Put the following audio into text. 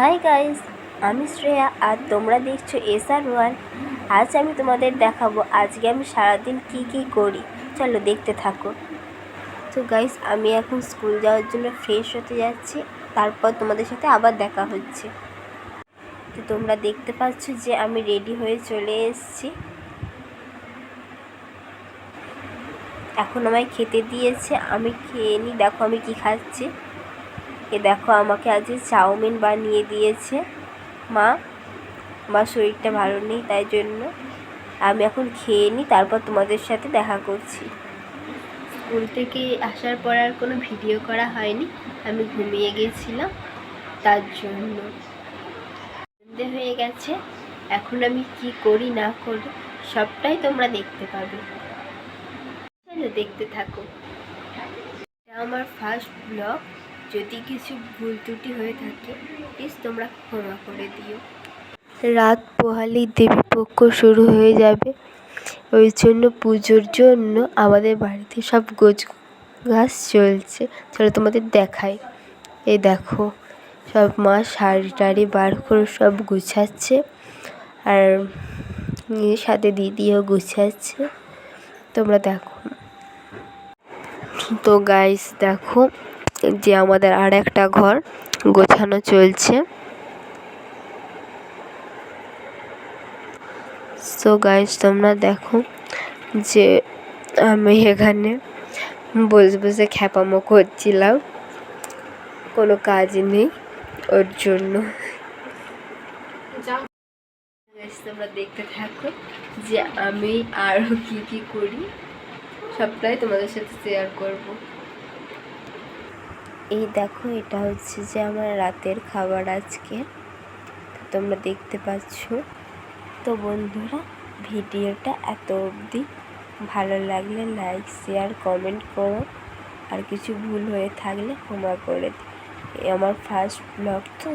Hi guys, আমি শ্রেয়া আর তোমরা দেখছো এসআর ওয়ান। আজ আমি তোমাদের দেখাবো আজকে আমি সারাদিন কি করি। চলো দেখতে থাকো। তো গাইস, আমি এখন স্কুল যাওয়ার জন্য ফ্রেশ হতে যাচ্ছি, তারপর তোমাদের সাথে আবার দেখা হচ্ছে। তো তোমরা দেখতে পাচ্ছ যে আমি রেডি হয়ে চলে এসেছি। এখন আমায় খেতে দিয়েছে, আমি খেয়ে নিই। দেখো আমি কি খাচ্ছি। দেখো আমাকে আজকে চাউমিন বানিয়ে দিয়েছে মা। আমার শরীরটা ভালো নেই, তাই জন্য আমি এখন খেয়ে নিই, তারপর তোমাদের সাথে দেখা করছি। স্কুল থেকে আসার পর আর কোনো ভিডিও করা হয়নি, আমি ঘুমিয়ে গেছিলাম, তার জন্য সন্ধে হয়ে গেছে। এখন আমি কি করি না করি সবটাই তোমরা দেখতে পাবে। চলো দেখতে থাকো। এটা আমার ফার্স্ট ব্লগ, যদি কিছু ভুল ত্রুটি হয়ে থাকে প্লিজ তোমরা ক্ষমা করে দিও। রাত পোহালেই দেবীপক্ষ শুরু হয়ে যাবে, ওই জন্য পুজোর জন্য আমাদের বাড়িতে সব গোছ গাছ চলছে। চলো তোমাদের দেখাই। এই দেখো সব মা শাড়ি টাড়ি বার করে সব গুছাচ্ছে, আর সাথে দিদিও গুছাচ্ছে। তোমরা দেখো। তো গাইস দেখো যে আমাদের আর একটা ঘর গোছানো চলছে। সো গাইস তোমরা দেখো যে আমি এখানে বসে বসে খ্যাপামো করছিলাম, কোনো কাজ নেই ওর জন্য। তোমরা দেখতে থাকো যে আমি আরও কি করি, সবটাই তোমাদের সাথে শেয়ার করব। এই দেখো এটা হচ্ছে যে আমার রাতের খাবার আজকে, তোমরা দেখতে পাচ্ছ। তো বন্ধুরা, ভিডিওটা এত অবধি, ভালো লাগলে লাইক শেয়ার কমেন্ট করো, আর কিছু ভুল হয়ে থাকলে ক্ষমা করে দিও। আমার ফার্স্ট ব্লগ তো।